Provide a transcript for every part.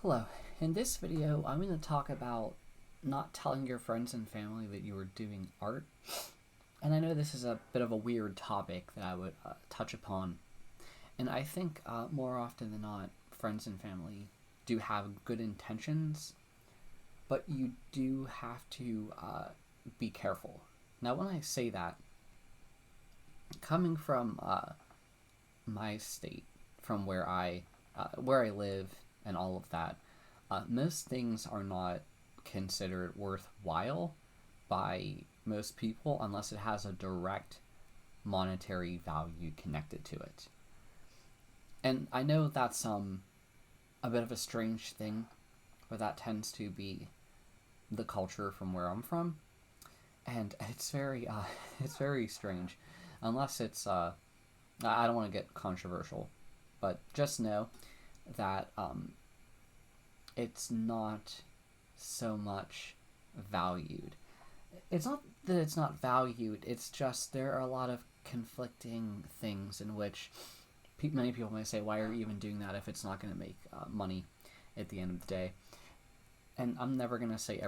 Hello. In this video, I'm going to talk about not telling your friends and family that you are doing art. And I know this is a bit of a weird topic that I would touch upon. And I think more often than not, friends and family do have good intentions, but you do have to be careful. Now, when I say that, coming from my state, from where I live and all of that, most things are not considered worthwhile by most people unless it has a direct monetary value connected to it. And I know that's a bit of a strange thing, but that tends to be the culture from where I'm from, and it's very it's very strange, unless it's I don't want to get controversial, but just know that it's not so much valued. It's not that it's not valued, it's just there are a lot of conflicting things in which many people may say, why are you even doing that if it's not going to make money at the end of the day? And I'm never going to say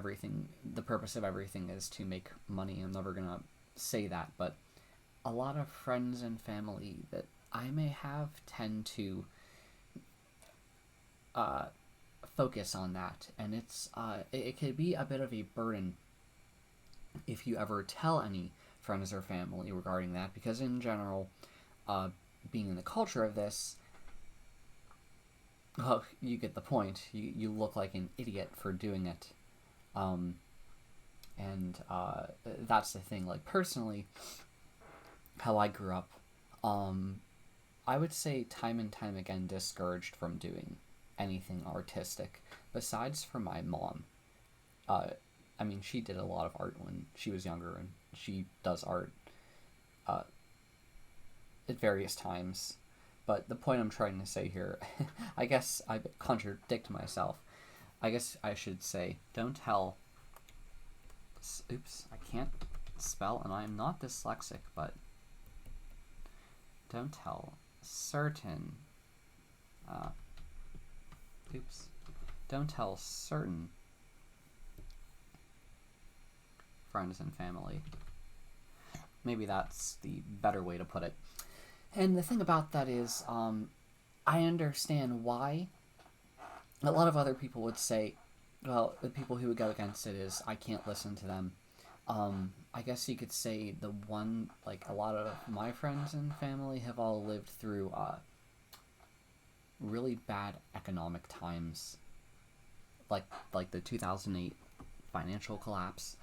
the purpose of everything is to make money. I'm never going to say that, but a lot of friends and family that I may have tend to focus on that, and it could be a bit of a burden if you ever tell any friends or family regarding that, because in general, being in the culture of this, well, you get the point. You look like an idiot for doing it, and that's the thing. Like, personally, how I grew up, I would say time and time again discouraged from doing anything artistic, besides for my mom. I mean, she did a lot of art when she was younger, and she does art at various times. But the point I'm trying to say here, I guess I contradict myself. I guess I should say, don't tell... Oops, I can't spell, and I'm not dyslexic, but don't tell certain... Don't tell certain friends and family. Maybe that's the better way to put it. And the thing about that is, I understand why a lot of other people would say, well, the people who would go against it is, I can't listen to them. I guess you could say a lot of my friends and family have all lived through really bad economic times, like the 2008 financial collapse,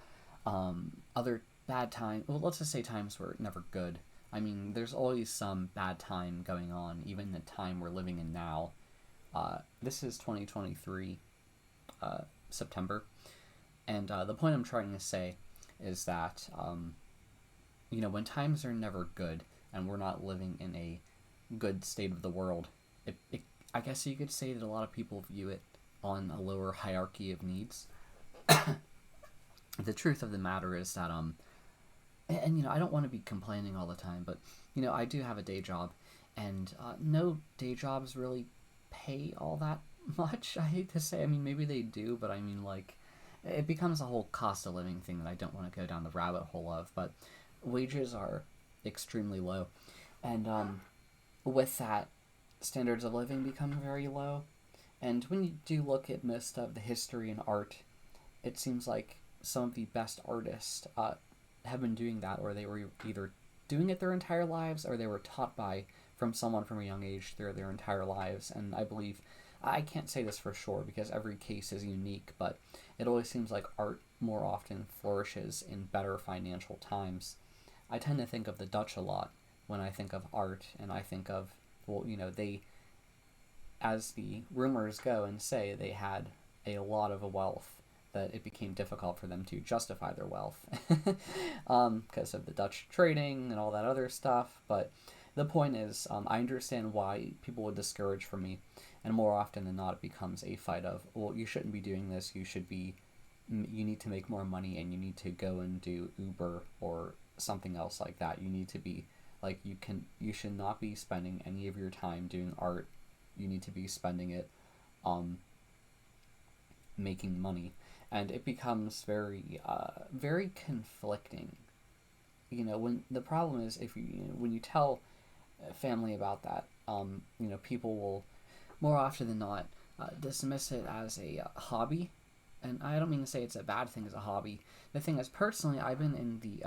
other bad times. Well, let's just say times were never good. I mean, there's always some bad time going on, even the time we're living in now. This is 2023, September, and the point I'm trying to say is that, when times are never good and we're not living in a good state of the world, I guess you could say that a lot of people view it on a lower hierarchy of needs. The truth of the matter is that, and I don't want to be complaining all the time, but, I do have a day job, and no day jobs really pay all that much, I hate to say. I mean, maybe they do, but I mean, it becomes a whole cost of living thing that I don't want to go down the rabbit hole of, but wages are extremely low, and with that, standards of living become very low. And when you do look at most of the history in art, it seems like some of the best artists have been doing that, or they were either doing it their entire lives, or they were taught from someone from a young age through their entire lives. And I believe, I can't say this for sure because every case is unique, but it always seems like art more often flourishes in better financial times. I tend to think of the Dutch a lot when I think of art, and I think of, well, they, as the rumors go and say, they had a lot of wealth, that it became difficult for them to justify their wealth because of the Dutch trading and all that other stuff. But the point is, I understand why people would discourage from me, and more often than not, it becomes a fight of, well, you shouldn't be doing this, you need to make more money, and you need to go and do Uber or something else like that. You need to be, you should not be spending any of your time doing art. You need to be spending it making money, and it becomes very conflicting. When the problem is, if when you tell family about that, people will more often than not dismiss it as a hobby. And I don't mean to say it's a bad thing as a hobby. The thing is, personally, I've been in the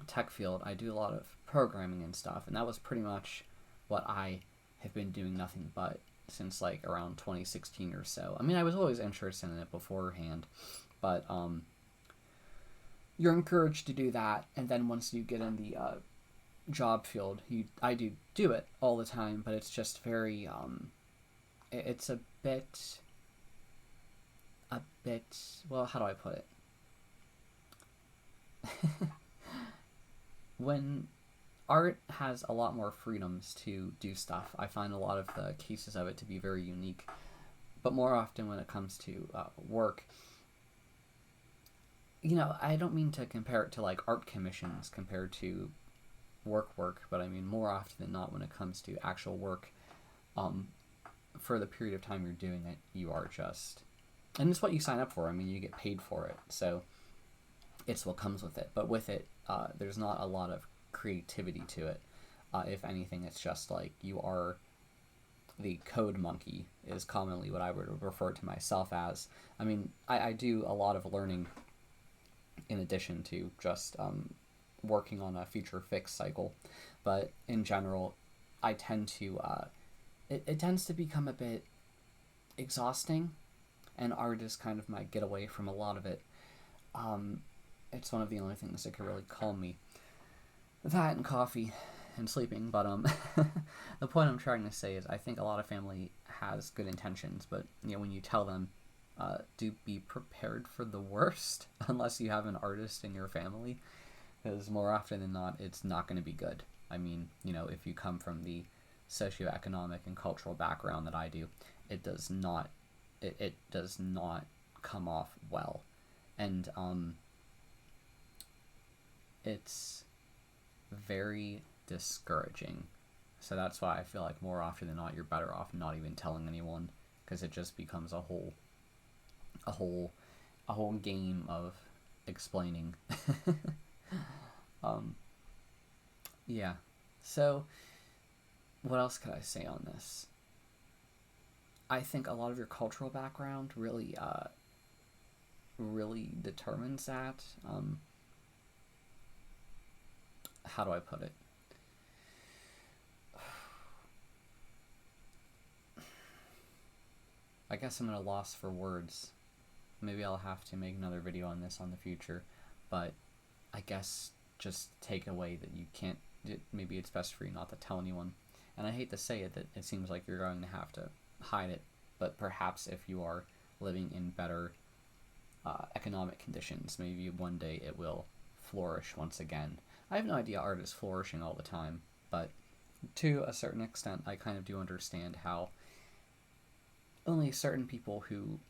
tech field. I do a lot of programming and stuff, and that was pretty much what I have been doing nothing but since like around 2016 or so. I mean, I was always interested in it beforehand, but you're encouraged to do that, and then once you get in the job field, I do it all the time, but it's just very it's a bit well, how do I put it? When art has a lot more freedoms to do stuff, I find a lot of the cases of it to be very unique. But more often when it comes to work, I don't mean to compare it to like art commissions compared to work, but I mean more often than not when it comes to actual work, for the period of time you're doing it, you are just, and it's what you sign up for. I mean, you get paid for it, so it's what comes with it. But with it, there's not a lot of creativity to it. If anything, it's just like you are the code monkey is commonly what I would refer to myself as. I mean, I do a lot of learning in addition to just working on a feature fix cycle, but in general, I tend to it tends to become a bit exhausting, and art is kind of my getaway from a lot of it. It's one of the only things that could really calm me. That and coffee and sleeping, but the point I'm trying to say is I think a lot of family has good intentions, but when you tell them, do be prepared for the worst unless you have an artist in your family, because more often than not, it's not going to be good. I mean, if you come from the socioeconomic and cultural background that I do, it does not come off well, and it's very discouraging. So that's why I feel like more often than not, you're better off not even telling anyone, because it just becomes a whole game of explaining. Yeah. So what else could I say on this? I think a lot of your cultural background really determines that. How do I put it? I guess I'm at a loss for words. Maybe I'll have to make another video on this on the future, but I guess just take away that you can't, maybe it's best for you not to tell anyone. And I hate to say it, that it seems like you're going to have to hide it, but perhaps if you are living in better economic conditions, maybe one day it will flourish once again. I have no idea art is flourishing all the time, but to a certain extent, I kind of do understand how only certain people who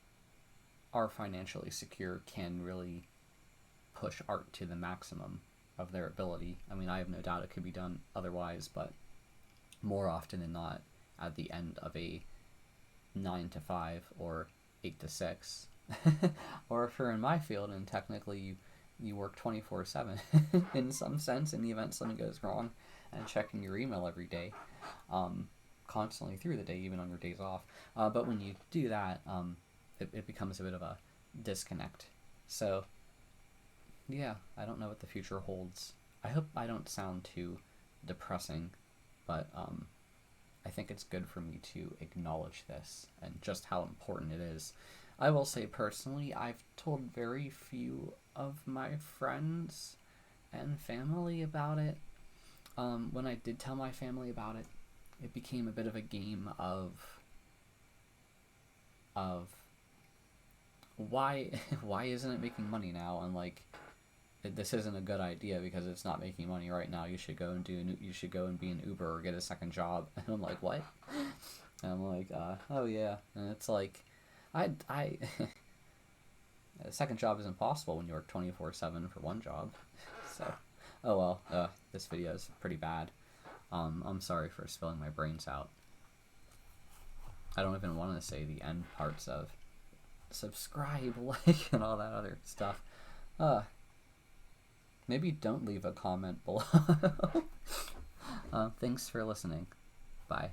are financially secure can really push art to the maximum of their ability. I mean, I have no doubt it could be done otherwise, but more often than not, at the end of a 9 to 5 or 8 to 6, or if you're in my field and technically you work 24/7 in some sense, in the event something goes wrong, and checking your email every day, constantly through the day, even on your days off. But when you do that, it becomes a bit of a disconnect. So yeah, I don't know what the future holds. I hope I don't sound too depressing, but I think it's good for me to acknowledge this and just how important it is. I will say personally, I've told very few of my friends and family about it. When I did tell my family about it, it became a bit of a game of why isn't it making money now? And like, this isn't a good idea because it's not making money right now. You should go and be an Uber or get a second job. And I'm like, what? And I'm like, oh yeah. And it's like, a second job isn't possible when you work 24/7 for one job. So, oh well. This video is pretty bad. I'm sorry for spilling my brains out. I don't even want to say the end parts of subscribe, like, and all that other stuff. Maybe don't leave a comment below. Thanks for listening. Bye.